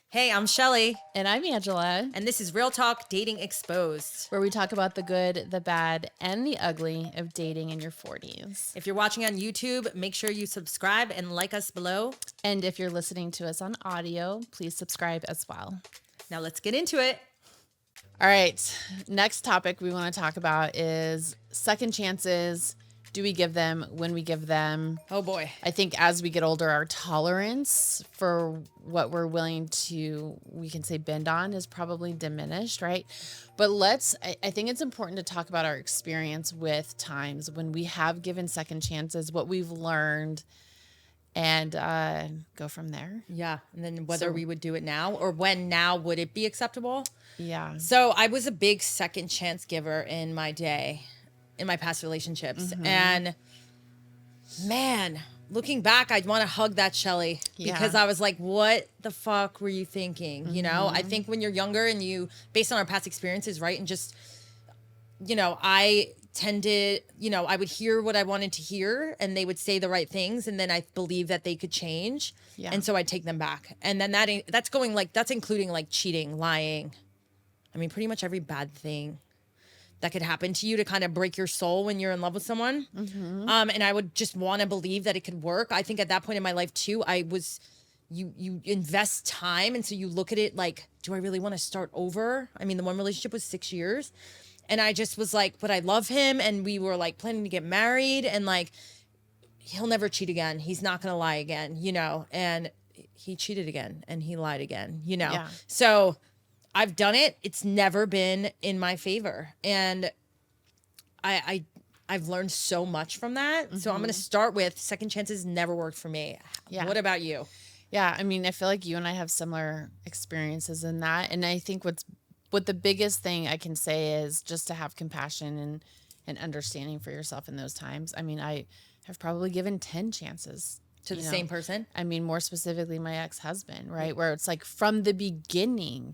Hey, I'm Shelly, And I'm Angela, and this is Real Talk Dating Exposed. where we talk about the good, the bad, and the ugly of dating in your 40s. If you're watching on YouTube, make sure you subscribe and like us below. And if you're listening to us on audio, please subscribe as well. Now let's get into it. All right. Next topic we want to talk about is second chances. Do we give them when we give them? Oh boy. I think as we get older, our tolerance for what we're willing to, we can say, bend on is probably diminished, right? But I think it's important to talk about our experience with times when we have given second chances, what we've learned, and go from there. Yeah, and then whether we would do it now or when now would it be acceptable? Yeah. So I was a big second chance giver in my day, in my past relationships. And man, looking back, I'd want to hug that Shelly because I was like, what the fuck were you thinking? You know, I think when you're younger and you, based on our past experiences, right? And just, I tended, I would hear what I wanted to hear and they would say the right things. And then I believed that they could change. Yeah. And so I'd take them back. And then that's including like cheating, lying. I mean, pretty much every bad thing that could happen to you to kind of break your soul when you're in love with someone. And I would just want to believe that it could work. I think at that point in my life too, you invest time. And so you look at it like, do I really want to start over? I mean, the one relationship was 6 years. And I just was like, but I love him. And we were like planning to get married and like, he'll never cheat again. He's not going to lie again, and he cheated again and he lied again, Yeah. So I've done it. It's never been in my favor. And I've learned so much from that. So I'm going to start with second chances never worked for me. Yeah. What about you? Yeah, I mean, I feel like you and I have similar experiences in that. And I think what the biggest thing I can say is just to have compassion and understanding for yourself in those times. I mean, I have probably given 10 chances. To the same person? I mean, more specifically, my ex-husband, right? Where it's like from the beginning,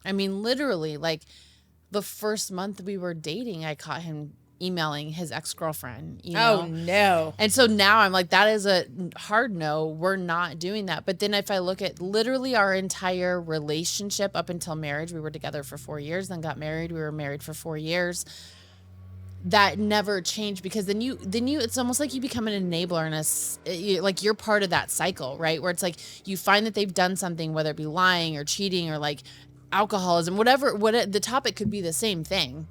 I mean, literally, like the first month we were dating, I caught him emailing his ex-girlfriend, Oh, no. And so now I'm like, that is a hard no. We're not doing that. But then if I look at literally our entire relationship up until marriage, we were together for 4 years, then got married. We were married for 4 years. That never changed because then you it's almost like you become an enabler and like you're part of that cycle, right? Where it's like you find that they've done something, whether it be lying or cheating or like alcoholism, whatever, the topic could be the same thing.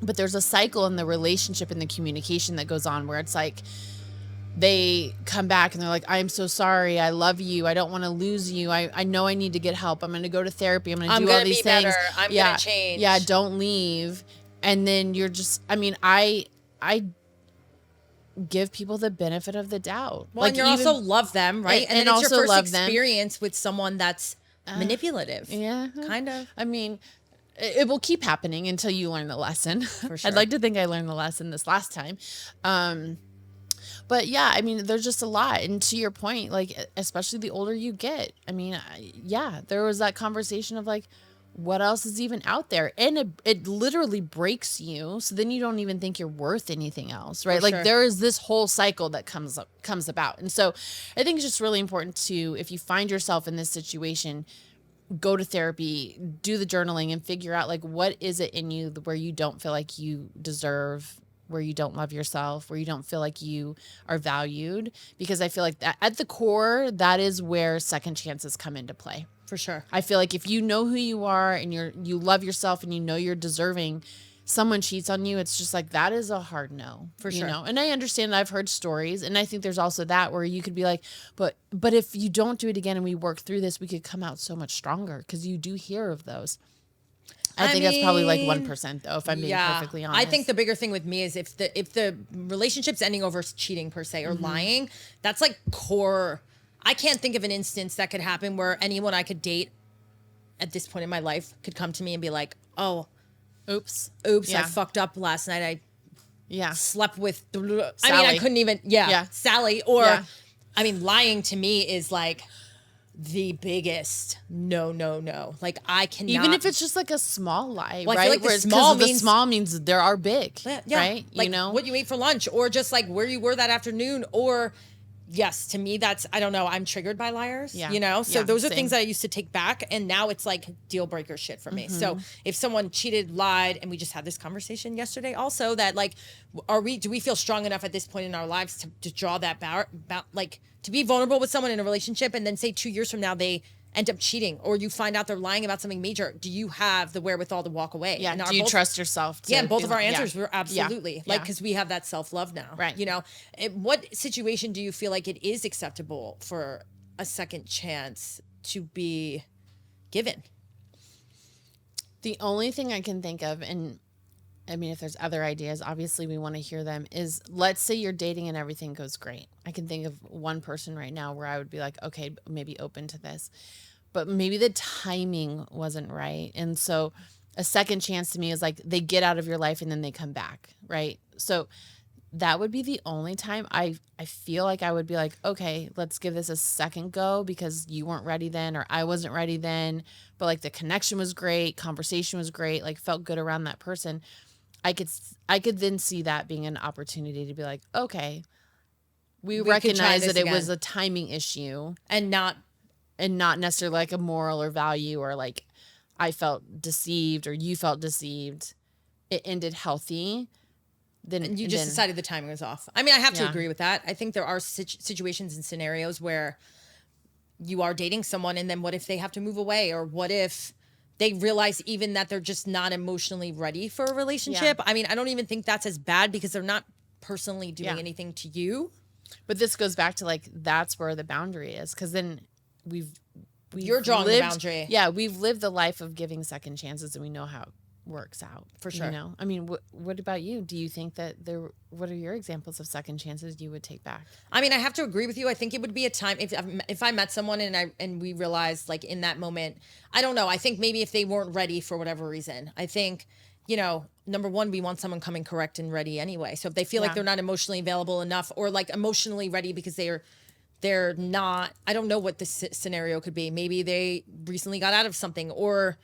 But there's a cycle in the relationship and the communication that goes on where it's like they come back and they're like, I'm so sorry. I love you. I don't want to lose you. I know I need to get help. I'm going to go to therapy. I'm going to do all these things. I'm going to change. Yeah, don't leave. And then you're just, I mean, I give people the benefit of the doubt. Well, like, and you also love them, right? And then it's also your first love experience with someone that's manipulative. Yeah. Kind of. I mean, it will keep happening until you learn the lesson. For sure. I'd like to think I learned the lesson this last time. But yeah, I mean, there's just a lot. And to your point, like, especially the older you get, I mean, there was that conversation of like, what else is even out there? And it literally breaks you. So then you don't even think you're worth anything else, right? For like sure. there is this whole cycle that comes about. And so I think it's just really important to, if you find yourself in this situation, go to therapy, do the journaling and figure out like, what is it in you where you don't feel like you deserve, where you don't love yourself, where you don't feel like you are valued. Because I feel like that at the core, that is where second chances come into play. For sure. I feel like if you know who you are and you love yourself and you know you're deserving, someone cheats on you, it's just like, that is a hard no. For sure. And I understand that I've heard stories. And I think there's also that where you could be like, but if you don't do it again and we work through this, we could come out so much stronger, because you do hear of those. I think that's probably like 1% though, if I'm being perfectly honest. I think the bigger thing with me is if the relationship's ending over cheating per se or lying, that's like core. I can't think of an instance that could happen where anyone I could date at this point in my life could come to me and be like, oh, oops, I fucked up last night. I slept with, Sally. I mean, I couldn't even, Sally. Or, I mean, lying to me is like the biggest no. Like, I cannot. Even if it's just like a small lie, well, right? I feel like the small means there are big, yeah, right? Like what you ate for lunch, or just like where you were that afternoon, or yes, to me, that's, I don't know, I'm triggered by liars, Yeah. you know? So Yeah, those are same. things that I used to take back, and now it's like deal breaker shit for me. So if someone cheated, lied, and we just had this conversation yesterday also, that like, do we feel strong enough at this point in our lives to draw that like to be vulnerable with someone in a relationship, and then say 2 years from now they end up cheating, or you find out they're lying about something major? Do you have the wherewithal to walk away? Yeah. And Do you trust yourself? yeah, and both be of our like- answers were absolutely Yeah. like, Yeah. because we have that self-love now, Right. you know? What situation do you feel like it is acceptable for a second chance to be given? The only thing I can think of, and I mean, if there's other ideas, obviously we want to hear them, is let's say you're dating and everything goes great. I can think of one person right now where I would be like, okay, maybe open to this. But maybe the timing wasn't right. And so a second chance to me is like they get out of your life and then they come back, right? So that would be the only time I feel like I would be like, okay, let's give this a second go, because you weren't ready then, or I wasn't ready then. But like the connection was great, conversation was great, like felt good around that person. I could then see that being an opportunity to be like, okay, we We could try recognize this that it was again. a timing issue And not not necessarily like a moral or value, or like I felt deceived or you felt deceived. It ended healthy. Then you just decided the timing was off. I mean, I have to Yeah. agree with that. I think there are situations and scenarios where you are dating someone, and then what if they have to move away, or what if they realize even that they're just not emotionally ready for a relationship? Yeah. I mean, I don't even think that's as bad, because they're not personally doing Yeah. anything to you. But this goes back to like that's where the boundary is, because then we've You're drawing the lived, boundary. Yeah, we've lived the life of giving second chances, and we know how it works out. For sure. You know, I mean, what about you? Do you think that what are your examples of second chances you would take back? I mean, I have to agree with you. I think it would be a time if I met someone and we realized like in that moment, I don't know. I think maybe if they weren't ready for whatever reason, I think, you know, number one, we want someone coming correct and ready anyway. So if they feel like Yeah. they're not emotionally available enough, or like emotionally ready because they're not, I don't know what the scenario could be. Maybe they recently got out of something, or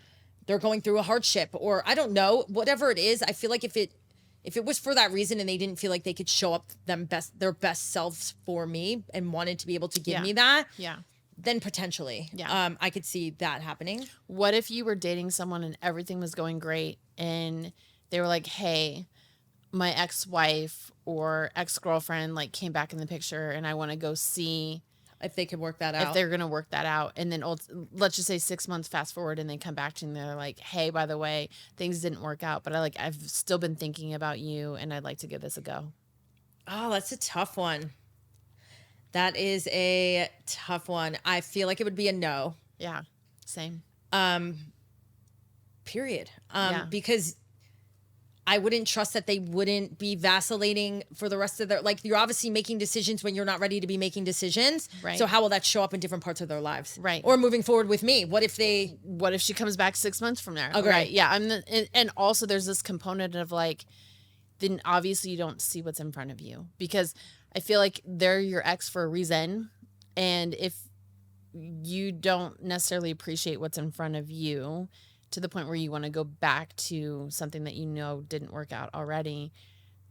they're going through a hardship, or I don't know, whatever it is. I feel like if it was for that reason and they didn't feel like they could show up their best selves for me and wanted to be able to give Yeah. me that, Yeah. then potentially, Yeah. I could see that happening. What if you were dating someone and everything was going great, and they were like, hey, my ex-wife or ex-girlfriend like came back in the picture, and I want to go see If they could work that out. if they're going to work that out. And then let's just say 6 months fast forward, and they come back to you and they're like, hey, by the way, things didn't work out, but I've still been thinking about you, and I'd like to give this a go. Oh, that's a tough one. That is a tough one. I feel like it would be a no. Yeah. Same. Period. Yeah. Because I wouldn't trust that they wouldn't be vacillating for the rest of their, like, you're obviously making decisions when you're not ready to be making decisions. Right. So how will that show up in different parts of their lives? Right. Or moving forward with me? What if She comes back 6 months from there? Okay. Right. Yeah. And also there's this component of like, then obviously you don't see what's in front of you, because I feel like they're your ex for a reason. And if you don't necessarily appreciate what's in front of you to the point where you want to go back to something that you know didn't work out already,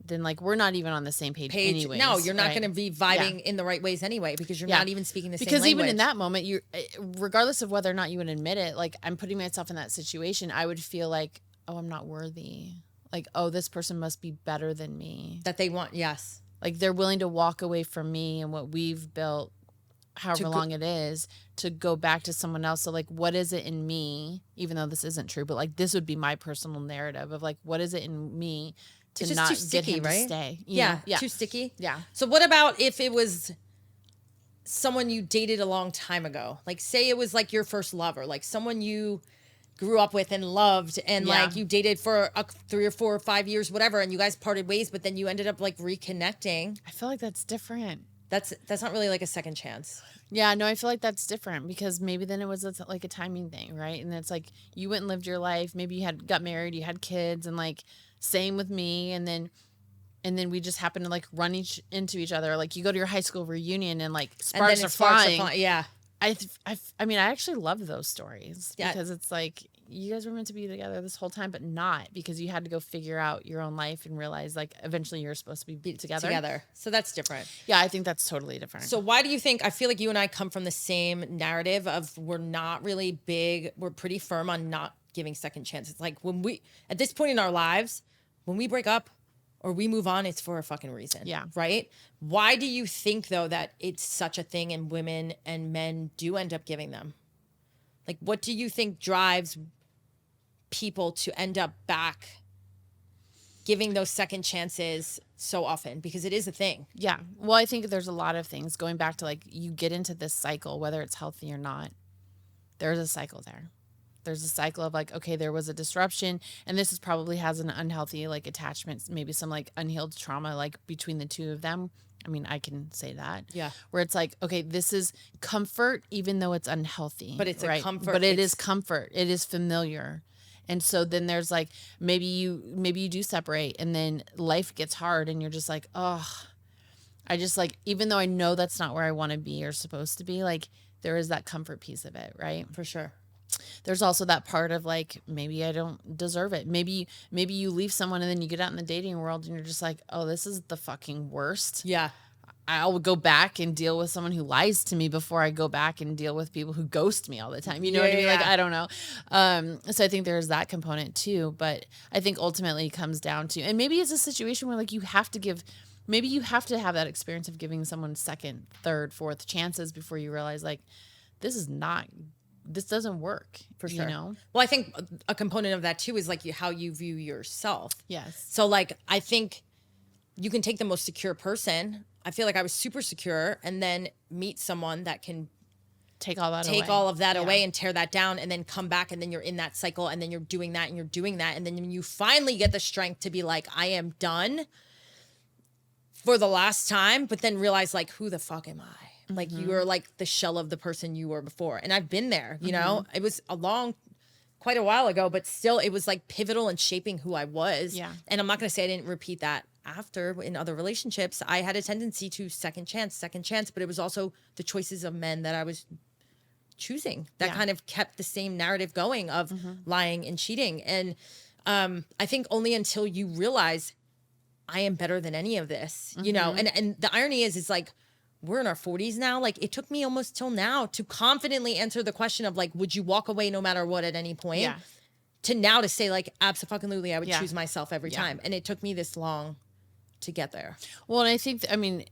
then like we're not even on the same page anyways. No, you're not right? going to be vibing in the right ways anyway, because you're not even speaking the same language. Because even in that moment, you, regardless of whether or not you would admit it, like I'm putting myself in that situation, I would feel like, oh, I'm not worthy. Like, oh, this person must be better than me. That they want, yes. Like they're willing to walk away from me and what we've built, however long it is, to go back to someone else. So like, what is it in me, even though this isn't true, but like this would be my personal narrative of like, what is it in me to It's just not too sticky, get him right? to stay? Yeah, Yeah. too sticky. Yeah. So what about if it was someone you dated a long time ago? Like say it was like your first lover, like someone you grew up with and loved, and like you dated for 3 or 4 or 5 years, whatever, and you guys parted ways, but then you ended up like reconnecting. I feel like that's different. That's not really like a second chance. Yeah, no, I feel like that's different, because maybe then it was like a timing thing, right? And it's like you went and lived your life. Maybe you got married, you had kids, and like same with me. And then we just happen to like run into each other. Like you go to your high school reunion and like sparks are flying. Yeah. I mean, I actually love those stories Yeah. because it's like you guys were meant to be together this whole time, but not, because you had to go figure out your own life and realize like eventually you're supposed to be together. So that's different. Yeah, I think that's totally different. So why do you think, I feel like you and I come from the same narrative of we're not really big, we're pretty firm on not giving second chances. Like when we, at this point in our lives, when we break up or we move on, it's for a fucking reason. Yeah. Right? Why do you think though that it's such a thing and women and men do end up giving them? Like what do you think drives people to end up back giving those second chances so often? Because it is a thing. Yeah. Well, I think there's a lot of things going back to like you get into this cycle, whether it's healthy or not. There's a cycle there. There's a cycle of like, okay, there was a disruption, and this is probably has an unhealthy like attachment, maybe some like unhealed trauma like between the two of them. I mean, I can say that. Yeah. Where it's like, okay, this is comfort, even though it's unhealthy. But it's a comfort. But it is comfort. It is familiar. And so then there's like, maybe you do separate, and then life gets hard and you're just like, oh, I just like, even though I know that's not where I want to be or supposed to be, like there is that comfort piece of it. Right. For sure. There's also that part of like, maybe I don't deserve it. Maybe you leave someone and then you get out in the dating world and you're just like, oh, this is the fucking worst. Yeah. I'll go back and deal with someone who lies to me before I go back and deal with people who ghost me all the time. You know what I mean? Yeah. Like, I don't know. So I think there's that component too, but I think ultimately it comes down to, and maybe it's a situation where like you have to have that experience of giving someone second, third, fourth chances before you realize like, this doesn't work. For sure. You know? Well, I think a component of that too is like how you view yourself. Yes. So like, I think you can take the most secure person. I feel like I was super secure and then meet someone that can take all of that away and tear that down, and then come back, and then you're in that cycle, and then you're doing that and you're doing that. And then when you finally get the strength to be like, I am done for the last time, but then realize like, who the fuck am I? Like you are like the shell of the person you were before. And I've been there, you know, it was quite a while ago, but still it was like pivotal in shaping who I was. Yeah. And I'm not going to say I didn't repeat that after in other relationships. I had a tendency to second chance, but it was also the choices of men that I was choosing that kind of kept the same narrative going of lying and cheating. And I think only until you realize I am better than any of this, you know, and the irony is like, we're in our 40s now. Like it took me almost till now to confidently answer the question of like, would you walk away no matter what at any point? Yeah. To now to say like, absolutely, I would Yeah. choose myself every time. And it took me this long to get there. Well, and I think, I mean,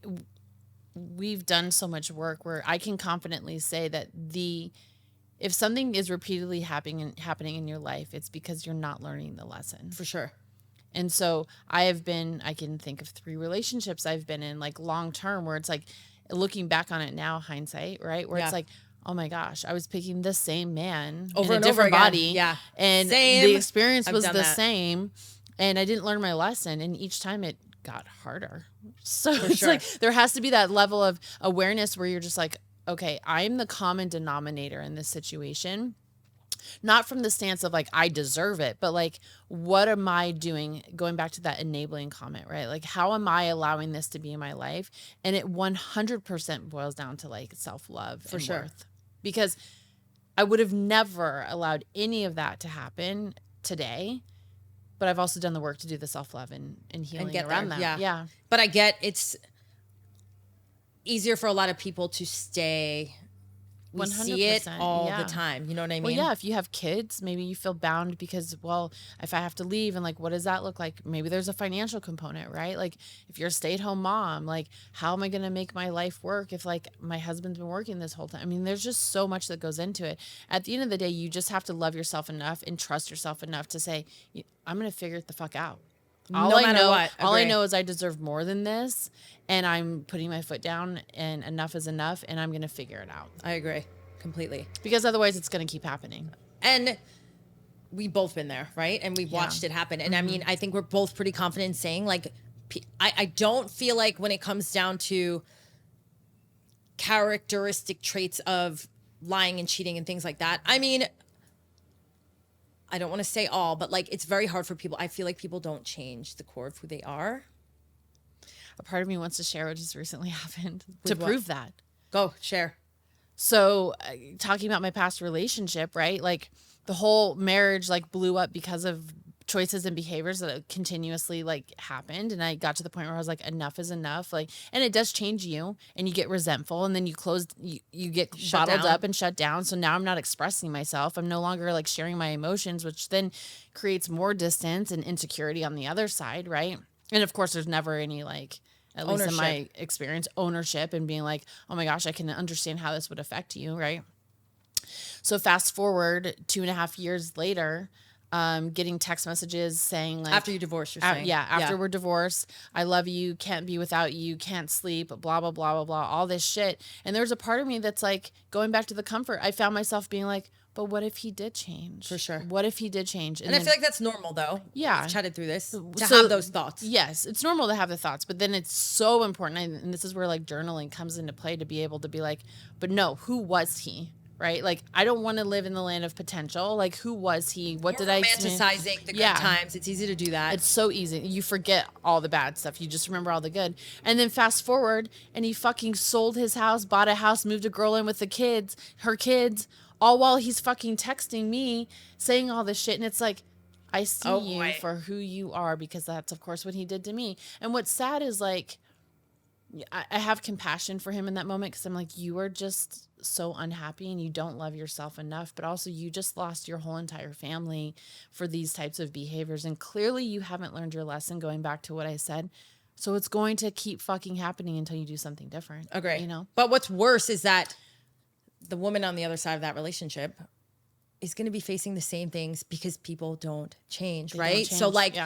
we've done so much work where I can confidently say that if something is repeatedly happening in your life, it's because you're not learning the lesson. For sure. And so I can think of 3 relationships I've been in like long term where it's like, looking back on it now, hindsight, right? Where it's like, oh my gosh, I was picking the same man over in and a different over again. body. Yeah. And Same. the experience I've was done the that. same. And I didn't learn my lesson. And each time it got harder. So For it's sure. like, there has to be that level of awareness where you're just like, okay, I'm the common denominator in this situation. Not from the stance of like, I deserve it, but like, what am I doing? Going back to that enabling comment, right? Like, how am I allowing this to be in my life? And it 100% boils down to like self-love and sure. worth. Because I would have never allowed any of that to happen today, but I've also done the work to do the self-love and healing get around there. that. Yeah. But I get it's easier for a lot of people to stay. We see it 100%, all yeah. the time. You know what I mean? Well, yeah, if you have kids, maybe you feel bound because, well, if I have to leave and like, what does that look like? Maybe there's a financial component, right? Like if you're a stay-at-home mom, like how am I going to make my life work if like my husband's been working this whole time? I mean, there's just so much that goes into it. At the end of the day, you just have to love yourself enough and trust yourself enough to say, I'm going to figure it the fuck out. All I know is I deserve more than this, and I'm putting my foot down, and enough is enough, and I'm going to figure it out. I agree completely. Because otherwise it's going to keep happening. And we've both been there, right? And we've watched it happen. And I mean, I think we're both pretty confident in saying like, I don't feel like when it comes down to characteristic traits of lying and cheating and things like that, I mean, I don't want to say all, but like it's very hard for people. I feel like people don't change the core of who they are. A part of me wants to share what just recently happened With to what? prove that. Go share. So talking about my past relationship, right? Like the whole marriage like blew up because of choices and behaviors that continuously like happened. And I got to the point where I was like, enough is enough. Like, and it does change you and you get resentful and then you get Shut bottled down. up and shut down. So now I'm not expressing myself. I'm no longer like sharing my emotions, which then creates more distance and insecurity on the other side. Right. And of course there's never any like, at least in my experience, ownership and being like, oh my gosh, I can understand how this would affect you. Right. So fast forward 2.5 years later, getting text messages saying like, After you divorce, you're saying. yeah, after we're divorced, I love you, can't be without you, can't sleep, blah, blah, blah, blah, blah, all this shit. And there's a part of me that's like going back to the comfort. I found myself being like, but what if he did change? For sure. What if he did change? And I feel like that's normal though. Yeah. We've chatted through this to So- have those thoughts. Yes, it's normal to have the thoughts, but then it's so important. And this is where like journaling comes into play to be able to be like, but no, who was he? Right? Like, I don't want to live in the land of potential. Like, who was he? What did I experience? Romanticizing the good times. It's easy to do that. It's so easy. You forget all the bad stuff. You just remember all the good. And then fast forward, and he fucking sold his house, bought a house, moved a girl in with the kids, her kids, all while he's fucking texting me, saying all this shit. And it's like, I see you for who you are, because that's, of course, what he did to me. And what's sad is, like, I have compassion for him in that moment, because I'm like, you are just so unhappy and you don't love yourself enough, but also you just lost your whole entire family for these types of behaviors. And clearly you haven't learned your lesson, going back to what I said. So it's going to keep fucking happening until you do something different. Agree. You know? But what's worse is that the woman on the other side of that relationship is going to be facing the same things because people don't change, right? So like,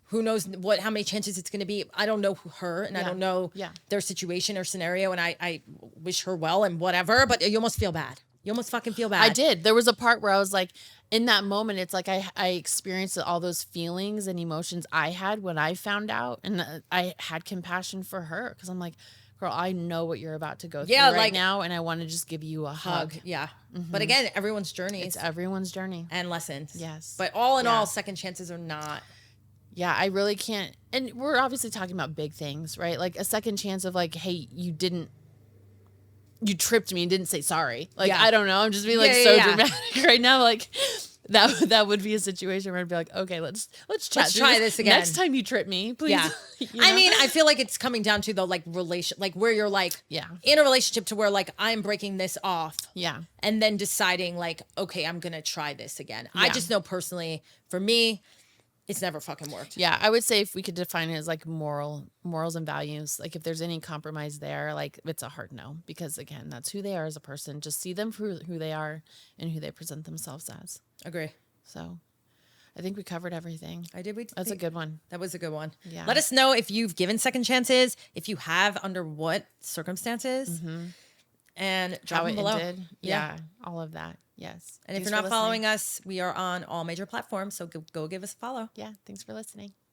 who knows how many chances it's going to be. I don't know her, and I don't know their situation or scenario, and I wish her well and whatever, but you almost feel bad. You almost fucking feel bad. I did. There was a part where I was like, in that moment, it's like I experienced all those feelings and emotions I had when I found out, and I had compassion for her, because I'm like, girl, I know what you're about to go through right now, and I want to just give you a hug. Yeah. Mm-hmm. But again, everyone's journey. It's everyone's journey. And lessons. Yes. But all in all, second chances are not. Yeah, I really can't. And we're obviously talking about big things, right? Like a second chance of like, hey, you tripped me and didn't say sorry. Like, I don't know. I'm just being like so dramatic right now. Like that would be a situation where I'd be like, okay, let's chat. Let's try this again. Next time you trip me, please. Yeah. You know? I mean, I feel like it's coming down to the like relation, like where you're like in a relationship to where like I'm breaking this off. Yeah. And then deciding like, okay, I'm going to try this again. I just know personally for me, it's never fucking worked. Yeah, I would say if we could define it as like morals and values, like if there's any compromise there, like it's a hard no, because again, that's who they are as a person. Just see them for who they are and who they present themselves as. Agree. So I think we covered everything. That's a good one. That was a good one. Yeah. Let us know if you've given second chances, if you have, under what circumstances, and drop them below. Ended. Yeah, all of that. Yes. And if you're not following us, we are on all major platforms, so go give us a follow. Yeah, thanks for listening.